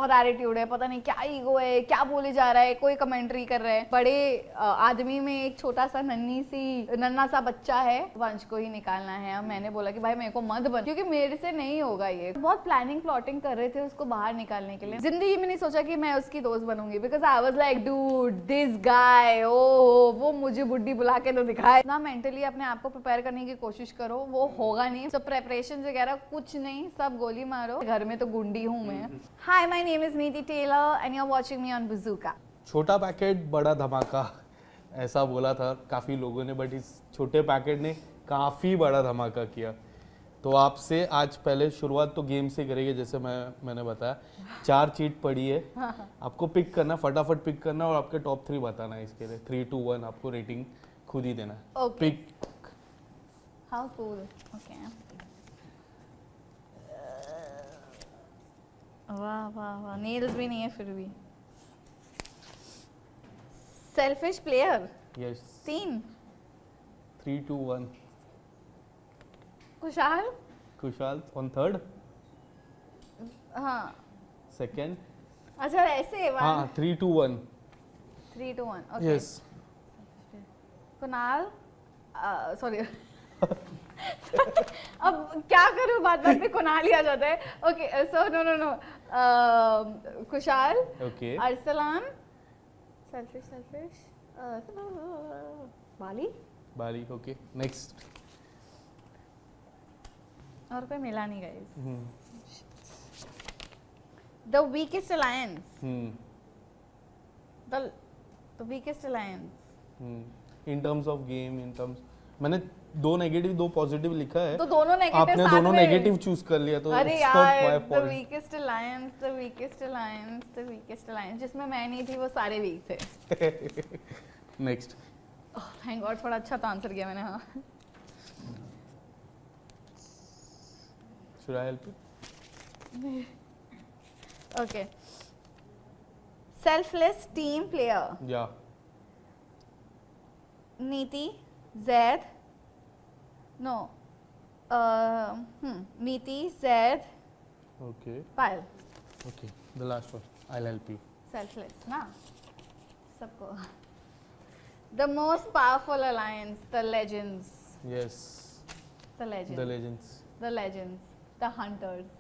बहुत एटीट्यूड है, पता नहीं क्या ईगो है, क्या बोले जा रहा है, कोई कमेंट्री कर रहा है। बड़े आदमी में एक छोटा सा नन्ना सा बच्चा है, वंश को ही निकालना है। अब मैंने बोला कि भाई मेरे को मत बन, क्योंकि मेरे से नहीं होगा ये। बहुत प्लानिंग प्लॉटिंग कर रहे थे उसको बाहर निकालने के लिए। जिंदगी में नहीं सोचा कि मैं उसकी दोस्त बनूंगी, because I was like dude this guy, ओ वो मुझे बुड्ढी बुला के तो दिखाए ना। मेंटली अपने आप को प्रिपेयर करने की कोशिश करो, वो होगा नहीं। सब प्रेपरेशन वगैरह कुछ नहीं, सब गोली मारो। घर में तो गुंडी हूँ मैं। Hi, my name is Niti Taylor and you are watching me on Bazooka. छोटा पैकेट बड़ा धमाका, ऐसा बोला था काफ़ी लोगों ने, बट इस छोटे पैकेट ने काफ़ी बड़ा धमाका किया। तो आपसे आज पहले शुरुआत तो गेम से करेंगे। जैसे मैंने बताया 4 चीट पड़ी है, आपको पिक करना, फटाफट पिक करना और आपके टॉप 3 बताना है। इसके लिए 3, 2, 1 आपको रेटिंग खुद ही देना है। पिक। How cool. ओके, वाह वाह वाह, नेल्स भी नहीं है फिर भी। Selfish player. Yes. 3, 3, 2, 1। Kushal on third. हाँ सेकंड। अच्छा ऐसे। हाँ 3, 2, 1। 3, 2, 1 ओके। यस। कुणाल, सॉरी अब क्या करूं, बात बात पे कुणाल ही आ जाता है। Okay so no Kushal. Okay. Arsalan. Selfish Bali. Okay next. और कोई मिला नहीं guys. The weakest alliance. The weakest alliance in terms of game, in terms, मैंने 2 नेगेटिव 2 पॉजिटिव लिखा है, तो दोनों नेगेटिव, आपने दोनों नेगेटिव चूज कर लिया। तो अरे यार, द वीकेस्ट अलायंस जिसमें मैं नहीं थी वो सारे वीक थे। नेक्स्ट। थैंक गॉड, थोड़ा अच्छा तो आंसर किया मैंने। हाँ Should I help you? Okay. Selfless team player. Yeah. Neeti, Zaid. No. Neeti, Zaid. Okay. Payal. Okay. The last one. I'll help you. Selfless, ना? सबको. The most powerful alliance, the Legends. Yes. The Legends. The Legends. The Legends. The Hunters.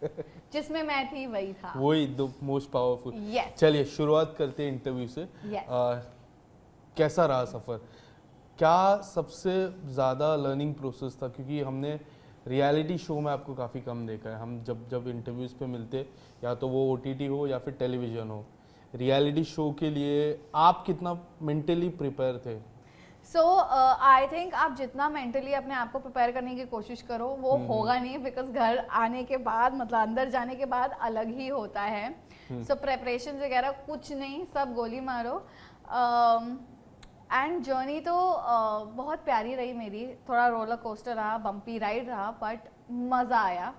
जिसमें मैं थी वही था। वही the most powerful. Yes. चलिए शुरुआत करते हैं इंटरव्यू से। Yes. कैसा रहा सफ़र? क्या सबसे ज़्यादा लर्निंग प्रोसेस था? क्योंकि हमने रियलिटी शो में आपको काफ़ी कम देखा है। हम जब इंटरव्यूज़ पे मिलते, या तो वो OTT हो या फिर टेलीविज़न हो, रियलिटी शो के लिए आप कितना मेंटली प्रिपेयर थे? सो आई थिंक आप जितना मेंटली अपने आप को प्रिपेयर करने की कोशिश करो वो होगा नहीं, बिकॉज घर आने के बाद, मतलब अंदर जाने के बाद अलग ही होता है। सो प्रेपरेशन वगैरह कुछ नहीं, सब गोली मारो। एंड जर्नी तो बहुत प्यारी रही मेरी। थोड़ा रोलर कोस्टर रहा, बम्पी राइड रहा, बट मज़ा आया।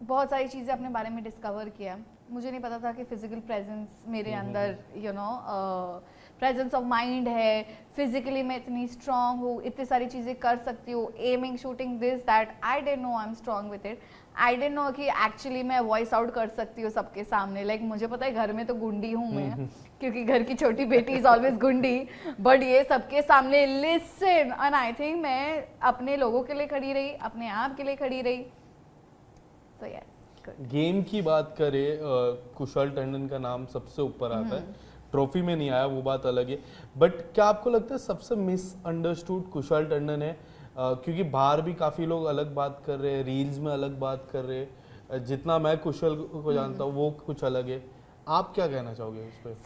बहुत सारी चीज़ें अपने बारे में डिस्कवर किया। मुझे नहीं पता था कि फिजिकल प्रेजेंस मेरे अंदर, you know, presence of mind है, फिजिकली मैं इतनी स्ट्रांग हूँ, इतनी सारी चीज़ें कर सकती हूँ, aiming, shooting, this that. I didn't know I am strong with it. I didn't know कि एक्चुअली मैं वॉइस आउट कर सकती हूँ सबके सामने। लाइक मुझे पता है घर में तो गुंडी हूँ मैं, क्योंकि घर की छोटी बेटी इज ऑलवेज गुंडी, बट ये सबके सामने लिसन। एंड आई थिंक मैं अपने लोगों के लिए खड़ी रही, अपने आप के लिए खड़ी रही। तो यस, गेम की बात करें, कुशाल टंडन का नाम सबसे ऊपर आता है। ट्रॉफी में नहीं आया, वो बात अलग है, बट क्या आपको लगता है सबसे मिसअंडरस्टूड कुशाल टंडन है? क्योंकि बाहर भी काफ़ी लोग अलग बात कर रहे हैं, रील्स में अलग बात कर रहे हैं, जितना मैं कुशल को जानता हूँ वो कुछ अलग है। आप क्या कहना चाहोगे उस पर?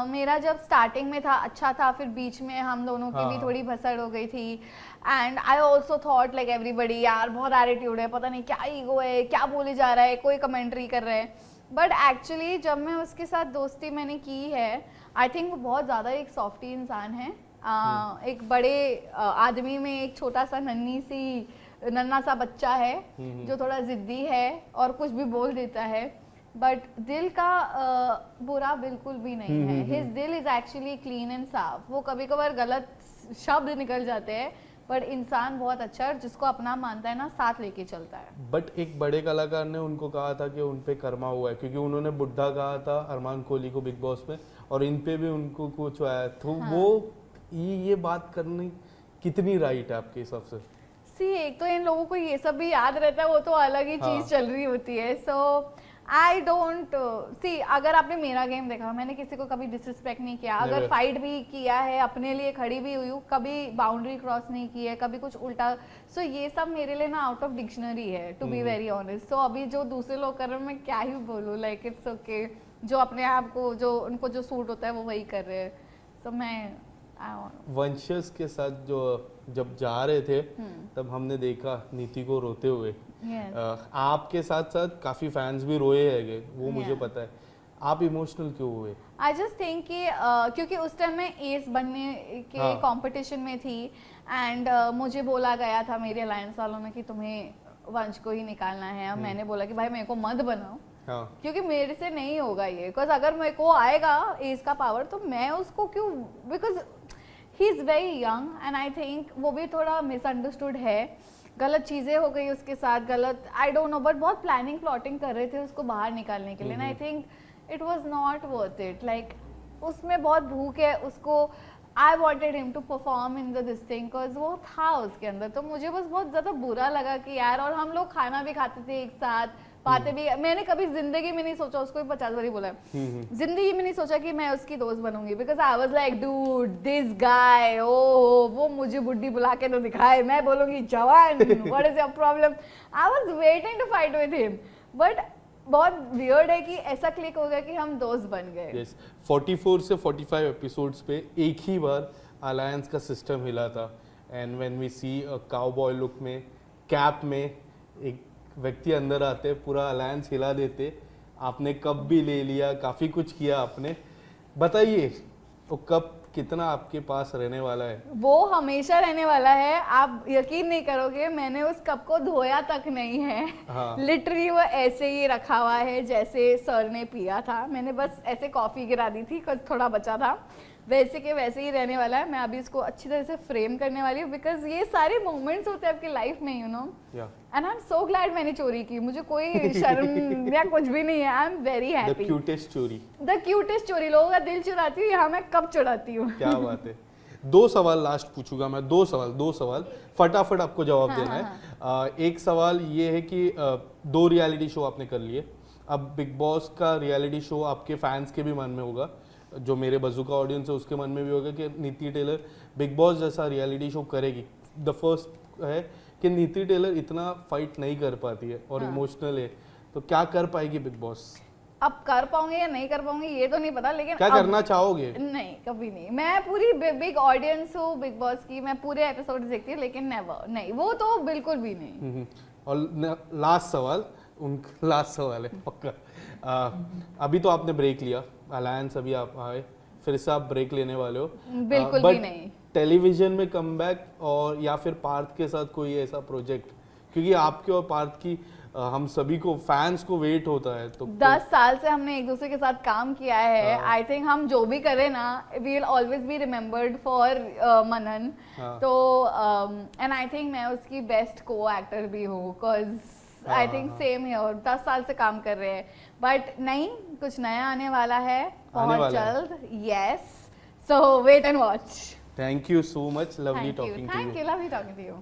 मेरा जब स्टार्टिंग में था अच्छा था, फिर बीच में हम दोनों की भी थोड़ी भसड़ हो गई थी। And I also thought like everybody, यार बहुत एटीट्यूड है, पता नहीं क्या ईगो है, क्या बोले जा रहा है, कोई कमेंट्री कर रहे हैं। बट एक्चुअली जब मैं उसके साथ दोस्ती मैंने की है, आई थिंक वो बहुत ज़्यादा एक सॉफ्टी इंसान है। एक बड़े आदमी में एक छोटा सा नन्ना सा बच्चा है जो थोड़ा ज़िद्दी है और कुछ भी बोल देता है, बट दिल का बुरा बिल्कुल भी नहीं है। हिज दिल इज़ एक्चुअली क्लीन एंड साफ। वो कभी कभार गलत शब्द निकल जाते हैं, बट इंसान बहुत अच्छा है, जिसको अपना मानता है ना साथ लेके चलता है। बट एक बड़े कलाकार ने उनको कहा था कि उन पे कर्मा हुआ है, क्योंकि उन्होंने बुड्ढा कहा था अरमान कोहली को बिग बॉस में, और इन पे भी उनको कुछ आया, तो हाँ। वो ये बात करनी कितनी राइट है आपके हिसाब से? सी एक तो इन लोगों को ये सब भी याद रहता है, वो तो अलग ही हाँ। चीज चल रही होती है। सो आई डोंट सी, अगर आपने मेरा गेम देखा, मैंने किसी को कभी डिसरिस्पेक्ट नहीं किया, अगर Never. फाइट भी किया है, अपने लिए खड़ी भी हुई हूँ, कभी बाउंड्री क्रॉस नहीं की है, कभी कुछ उल्टा। सो ये सब मेरे लिए ना आउट ऑफ डिक्शनरी है, टू बी वेरी ऑनेस्ट। सो अभी जो दूसरे लोग कर रहे हैं, मैं क्या ही बोलूँ, लाइक इट्स ओके, जो अपने आप को, जो उनको जो सूट होता है वो वही कर रहे हैं। सो मैं वंशज के साथ जो जब जा रहे थे तब हमने देखा नीति को रोते हुए। yes. आपके साथ साथ काफी फैंस भी रोए हैं, वो मुझे Yeah. पता है। आप इमोशनल क्यों हुए? आई जस्ट थिंक कि क्योंकि उस टाइम मैं एस बनने के हाँ. कंपटीशन में थी, एंड मुझे बोला गया था मेरे अलायंस वालों ने कि तुम्हें वंश को ही निकालना है। और मैंने बोला कि भाई मेरे को मत बनाओ, हाँ. क्योंकि मेरे से नहीं होगा ये, बिकॉज अगर मेरे को आएगा एज का पावर तो मैं उसको क्यों, because he is very young and I think वो भी थोड़ा मिसअंडरस्टूड है, गलत चीज़ें हो गई उसके साथ, गलत आई डोंट नो, बट बहुत प्लानिंग प्लॉटिंग कर रहे थे उसको बाहर निकालने के लिए, and I think it was not worth it. Like उसमें बहुत भूख है उसको, I wanted him to perform in the this thing, because वो था उसके अंदर। तो मुझे बस बहुत ज़्यादा बुरा लगा कि यार, और हम लोग खाना भी खाते थे एक साथ, बातें भी, मैंने कभी जिंदगी में नहीं सोचा, उसको भी 50 बार ही बोला है, जिंदगी में नहीं सोचा कि मैं उसकी दोस्त बनूंगी, because I was like dude this guy, ओ वो मुझे बुड्ढी बुला के तो दिखाए, मैं बोलूंगी जवान, what is your problem. I was waiting to fight with him, but बहुत वियर्ड है कि ऐसा क्लिक हो गया कि हम दोस्त बन गए। yes. 44 से 45 एपिसोड्स पे एक ही बार अलायंस का सिस्टम हिला था, and when we see a cowboy look में, कैप में एक व्यक्ति अंदर आते, पूरा अलायंस हिला देते। आपने कप भी ले लिया, काफ़ी कुछ किया आपने। बताइए वो कप कितना आपके पास रहने वाला है? वो हमेशा रहने वाला है, आप यकीन नहीं करोगे, मैंने उस कप को धोया तक नहीं है। हाँ. लिटरली वो ऐसे ही रखा हुआ है जैसे सर ने पिया था, मैंने बस ऐसे कॉफी गिरा दी थी, कुछ थोड़ा बचा था, वैसे के वैसे ही रहने वाला है। मैं अभी इसको अच्छी तरह से फ्रेम करने वाली हूँ, बिकॉज ये सारे मोमेंट्स होते हैं आपकी लाइफ में, you know, and I am so glad मैंने चोरी की, मुझे कोई शर्म या कुछ भी नहीं है, I am very happy. The cutest चोरी, द क्यूटेस्ट चोरी, लोगों का दिल चुराती हूँ, यहाँ मैं कब चुराती हूँ। क्या बात है। 2 सवाल लास्ट पूछूंगा मैं, 2 सवाल फटाफट आपको जवाब देना है। एक सवाल ये है कि 2 रियलिटी शो आपने कर लिए, अब बिग बॉस का रियलिटी शो आपके फैंस के भी मन में होगा, जो मेरे बज़ूका ऑडियंस है उसके मन में भी होगा कि नीति टेलर बिग बॉस जैसा रियलिटी शो करेगी। द फर्स्ट है कि नीति टेलर इतना फाइट नहीं कर पाती है और इमोशनल है, तो क्या कर पाएगी बिग बॉस? अब कर पाऊंगे या नहीं कर पाऊंगे ये तो नहीं पता, लेकिन क्या करना चाहोगे? नहीं, कभी नहीं। मैं पूरी बिग ऑडियंस हूँ बिग बॉस की, मैं पूरे एपिसोड देखती हूँ, लेकिन नेवर, नहीं, वो तो बिल्कुल भी नहीं। और लास्ट सवाल है पक्का। अभी तो आपने ब्रेक लिया, अलायंस अभी आप आए, फिर से आप ब्रेक लेने वाले हो, बिल्कुल भी नहीं। टेलीविजन में कमबैक और या फिर पार्थ के साथ कोई ऐसा प्रोजेक्ट, क्योंकि आपके और पार्थ की हम सभी को, फैंस को वेट होता है, तो 10 साल से हमने एक दूसरे के साथ काम किया है। आई थिंक हम जो भी करें ना, we will always be remembered for Manan. तो एंड आई थिंक मैं उसकी बेस्ट को एक्टर भी हूँ, बिकॉज आई थिंक सेम है, 10 साल से काम कर रहे हैं, बट नहीं, कुछ नया आने वाला है बहुत जल्द। Yes, so wait and watch. Thank you so much, lovely talking to you. Thank you, lovely talking to you.